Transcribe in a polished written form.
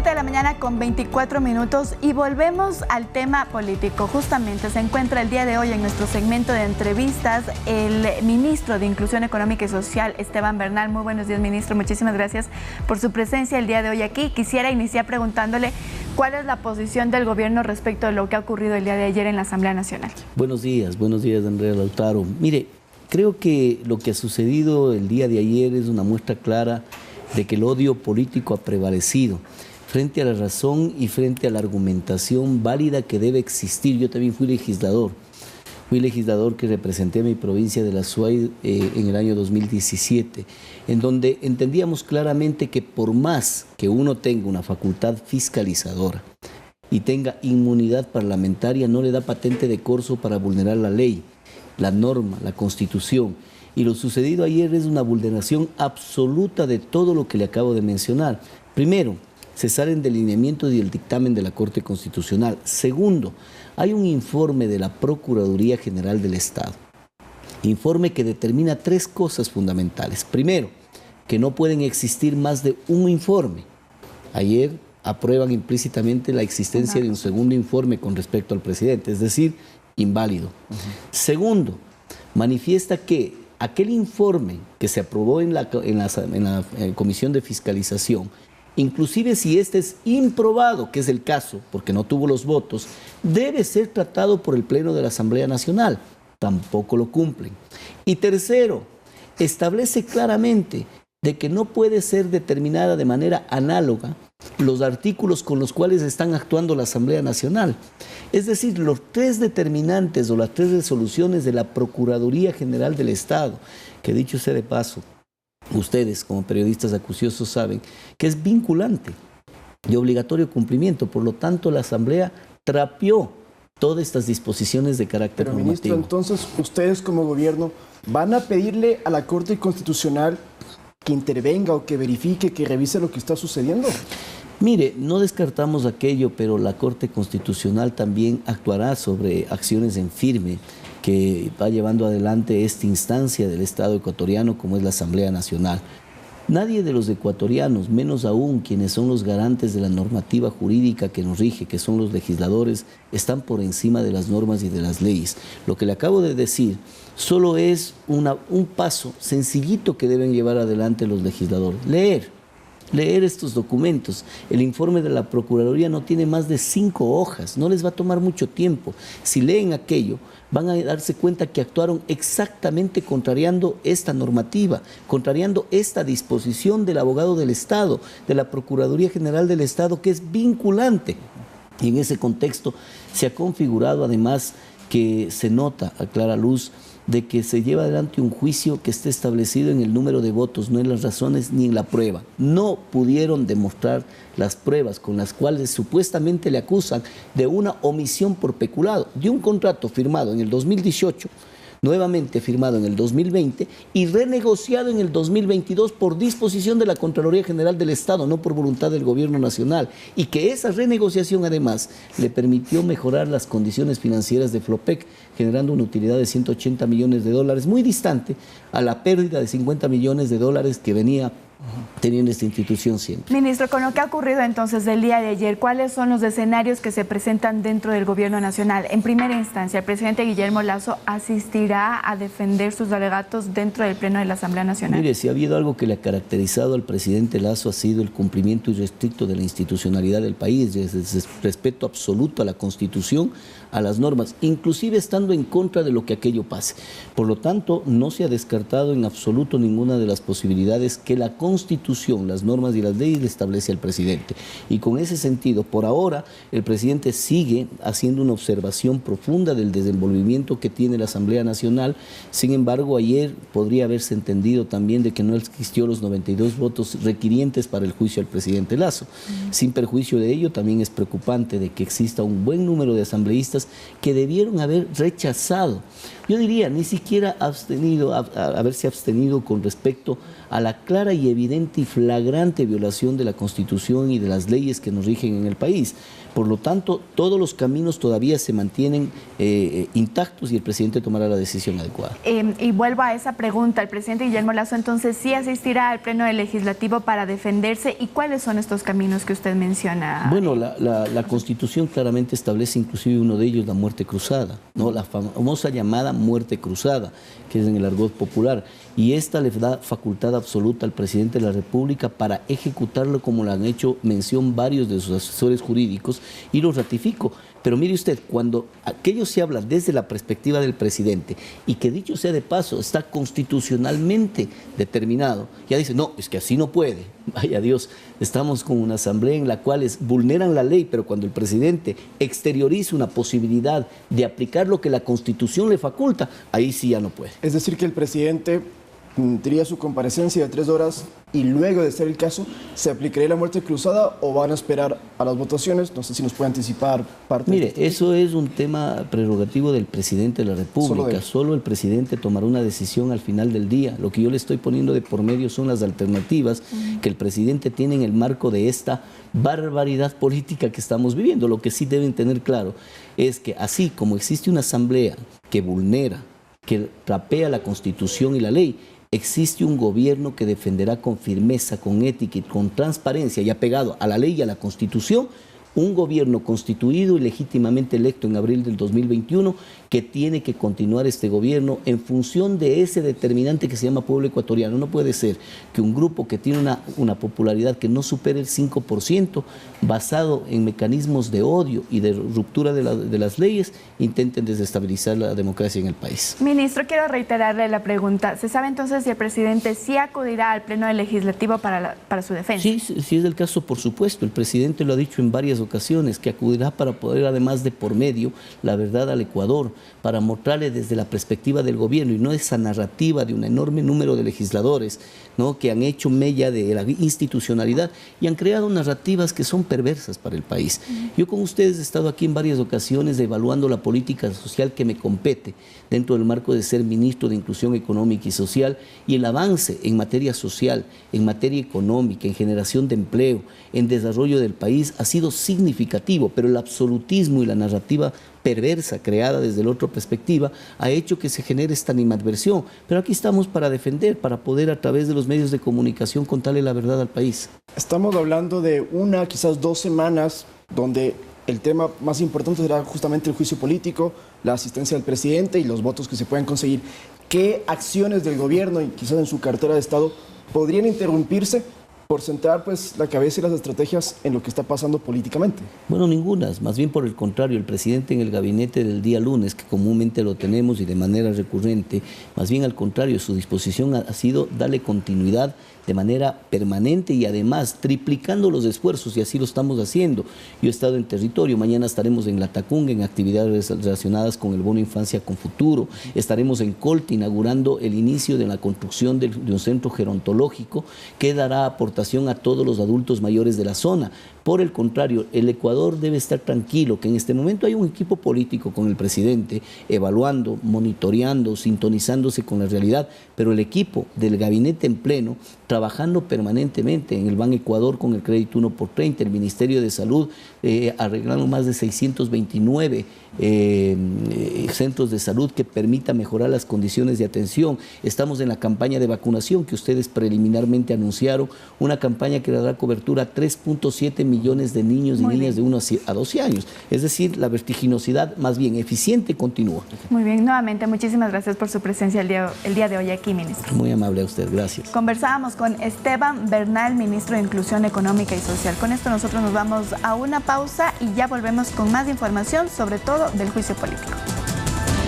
7 de la mañana con 24 minutos y volvemos al tema político. Justamente se encuentra el día de hoy en nuestro segmento de entrevistas el ministro de Inclusión Económica y Social, Esteban Bernal. Muy buenos días, ministro. Muchísimas gracias por su presencia el día de hoy aquí. Quisiera iniciar preguntándole cuál es la posición del gobierno respecto a lo que ha ocurrido el día de ayer en la Asamblea Nacional. Buenos días, Andrea Lautaro. Mire, creo que lo que ha sucedido el día de ayer es una muestra clara de que el odio político ha prevalecido frente a la razón y frente a la argumentación válida que debe existir. Yo también fui legislador que representé a mi provincia de la Suay en el año 2017, en donde entendíamos claramente que por más que uno tenga una facultad fiscalizadora y tenga inmunidad parlamentaria, no le da patente de corso para vulnerar la ley, la norma, la Constitución. Y lo sucedido ayer es una vulneración absoluta de todo lo que le acabo de mencionar. Primero, se salen del lineamiento y del dictamen de la Corte Constitucional. Segundo, hay un informe de la Procuraduría General del Estado. Informe que determina tres cosas fundamentales. Primero, que no pueden existir más de un informe. Ayer aprueban implícitamente la existencia de un segundo informe con respecto al presidente, es decir, inválido. Segundo, manifiesta que aquel informe que se aprobó en la Comisión de Fiscalización, inclusive si este es improbado, que es el caso, porque no tuvo los votos, debe ser tratado por el Pleno de la Asamblea Nacional. Tampoco lo cumplen. Y tercero, establece claramente de que no puede ser determinada de manera análoga los artículos con los cuales están actuando la Asamblea Nacional. Es decir, los tres determinantes o las tres resoluciones de la Procuraduría General del Estado, que dicho sea de paso, ustedes como periodistas acuciosos saben que es vinculante de obligatorio cumplimiento. Por lo tanto, la Asamblea trapeó todas estas disposiciones de carácter normativo. Ministro, entonces ustedes como gobierno van a pedirle a la Corte Constitucional que intervenga o que verifique, que revise lo que está sucediendo. Mire, no descartamos aquello, pero la Corte Constitucional también actuará sobre acciones en firme que va llevando adelante esta instancia del Estado ecuatoriano como es la Asamblea Nacional. Nadie de los ecuatorianos, menos aún quienes son los garantes de la normativa jurídica que nos rige, que son los legisladores, están por encima de las normas y de las leyes. Lo que le acabo de decir solo es un paso sencillito que deben llevar adelante los legisladores. Leer estos documentos. El informe de la Procuraduría no tiene más de 5 hojas, no les va a tomar mucho tiempo. Si leen aquello, van a darse cuenta que actuaron exactamente contrariando esta normativa, contrariando esta disposición del abogado del Estado, de la Procuraduría General del Estado, que es vinculante. Y en ese contexto se ha configurado además que se nota a clara luz de que se lleva adelante un juicio que esté establecido en el número de votos, no en las razones ni en la prueba. No pudieron demostrar las pruebas con las cuales supuestamente le acusan de una omisión por peculado, de un contrato firmado en el 2018, nuevamente firmado en el 2020 y renegociado en el 2022 por disposición de la Contraloría General del Estado, no por voluntad del Gobierno Nacional, y que esa renegociación además le permitió mejorar las condiciones financieras de Flopec, generando una utilidad de 180 millones de dólares, muy distante a la pérdida de 50 millones de dólares que venía teniendo esta institución siempre. Ministro, con lo que ha ocurrido entonces el día de ayer, ¿cuáles son los escenarios que se presentan dentro del Gobierno Nacional? En primera instancia, el presidente Guillermo Lasso asistirá a defender sus alegatos dentro del Pleno de la Asamblea Nacional. Mire, si ha habido algo que le ha caracterizado al presidente Lasso ha sido el cumplimiento irrestricto de la institucionalidad del país, desde el respeto absoluto a la Constitución, a las normas, inclusive estando en contra de lo que aquello pase. Por lo tanto, no se ha descartado en absoluto ninguna de las posibilidades que la Constitución, las normas y las leyes le establece al presidente. Y con ese sentido, por ahora, el presidente sigue haciendo una observación profunda del desenvolvimiento que tiene la Asamblea Nacional. Sin embargo, ayer podría haberse entendido también de que no existió los 92 votos requirientes para el juicio al presidente Lasso. Sin perjuicio de ello, también es preocupante de que exista un buen número de asambleístas que debieron haber rechazado, yo diría, ni siquiera haberse abstenido con respecto a la clara y evidente evidente y flagrante violación de la Constitución y de las leyes que nos rigen en el país. Por lo tanto, todos los caminos todavía se mantienen intactos y el presidente tomará la decisión adecuada. Y vuelvo a esa pregunta, el presidente Guillermo Lasso entonces sí asistirá al Pleno del Legislativo para defenderse. ¿Y cuáles son estos caminos que usted menciona? Bueno, la Constitución claramente establece inclusive uno de ellos, la muerte cruzada, ¿no? La famosa llamada muerte cruzada, que es en el argot popular. Y esta le da facultad absoluta al presidente de la República para ejecutarlo, como lo han hecho mención varios de sus asesores jurídicos, y lo ratifico. Pero mire usted, cuando aquello se habla desde la perspectiva del presidente, y que dicho sea de paso, está constitucionalmente determinado, ya dice, no, es que así no puede. Vaya Dios, estamos con una asamblea en la cual vulneran la ley, pero cuando el presidente exterioriza una posibilidad de aplicar lo que la Constitución le faculta, ahí sí ya no puede. Es decir, que el presidente tendría su comparecencia de 3 horas y luego de ser el caso, ¿se aplicaría la muerte cruzada o van a esperar a las votaciones? No sé si nos puede anticipar parte. Mire, eso es un tema prerrogativo del presidente de la República. Solo el presidente tomará una decisión al final del día. Lo que yo le estoy poniendo de por medio son las alternativas que el presidente tiene en el marco de esta barbaridad política que estamos viviendo. Lo que sí deben tener claro es que así como existe una asamblea que vulnera, que trapea la Constitución y la ley, existe un gobierno que defenderá con firmeza, con ética y con transparencia y apegado a la ley y a la Constitución, un gobierno constituido y legítimamente electo en abril del 2021 que tiene que continuar este gobierno en función de ese determinante que se llama pueblo ecuatoriano. No puede ser que un grupo que tiene una popularidad que no supere el 5%, basado en mecanismos de odio y de ruptura de las leyes, intenten desestabilizar la democracia en el país. Ministro, quiero reiterarle la pregunta. ¿Se sabe entonces si el presidente sí acudirá al Pleno del Legislativo para su defensa? Sí, sí es el caso, por supuesto. El presidente lo ha dicho en varias ocasiones, que acudirá para poder, además de por medio, la verdad al Ecuador, para mostrarle desde la perspectiva del gobierno y no esa narrativa de un enorme número de legisladores, ¿no?, que han hecho mella de la institucionalidad y han creado narrativas que son perversas para el país. Yo con ustedes he estado aquí en varias ocasiones evaluando la política social que me compete dentro del marco de ser ministro de Inclusión Económica y Social, y el avance en materia social, en materia económica, en generación de empleo, en desarrollo del país ha sido significativo, pero el absolutismo y la narrativa perversa creada desde la otra perspectiva ha hecho que se genere esta animadversión. Pero aquí estamos para defender, para poder a través de los medios de comunicación contarle la verdad al país. Estamos hablando de quizás 2 semanas donde el tema más importante será justamente el juicio político, la asistencia del presidente y los votos que se puedan conseguir. ¿Qué acciones del gobierno y quizás en su cartera de Estado podrían interrumpirse por centrar pues la cabeza y las estrategias en lo que está pasando políticamente? Bueno, ningunas, más bien por el contrario, el presidente en el gabinete del día lunes, que comúnmente lo tenemos y de manera recurrente, más bien al contrario, su disposición ha sido darle continuidad de manera permanente y además triplicando los esfuerzos, y así lo estamos haciendo. Yo he estado en territorio, mañana estaremos en Latacunga en actividades relacionadas con el bono Infancia con Futuro, estaremos en Colta inaugurando el inicio de la construcción de un centro gerontológico que dará aportación a todos los adultos mayores de la zona. Por el contrario, el Ecuador debe estar tranquilo, que en este momento hay un equipo político con el presidente evaluando, monitoreando, sintonizándose con la realidad, pero el equipo del gabinete en pleno trabajando permanentemente en el Ban Ecuador con el crédito 1x30, el Ministerio de Salud arreglando más de 629 centros de salud que permita mejorar las condiciones de atención. Estamos en la campaña de vacunación que ustedes preliminarmente anunciaron, una campaña que dará cobertura a 3.7 millones de niños y niñas de 1 a 12 años. Es decir, la vertiginosidad más bien eficiente continúa. Muy bien, nuevamente muchísimas gracias por su presencia el día de hoy aquí, ministro. Muy amable a usted, gracias. Conversábamos con Esteban Bernal, ministro de Inclusión Económica y Social. Con esto nosotros nos vamos a una pausa y ya volvemos con más información, sobre todo del juicio político.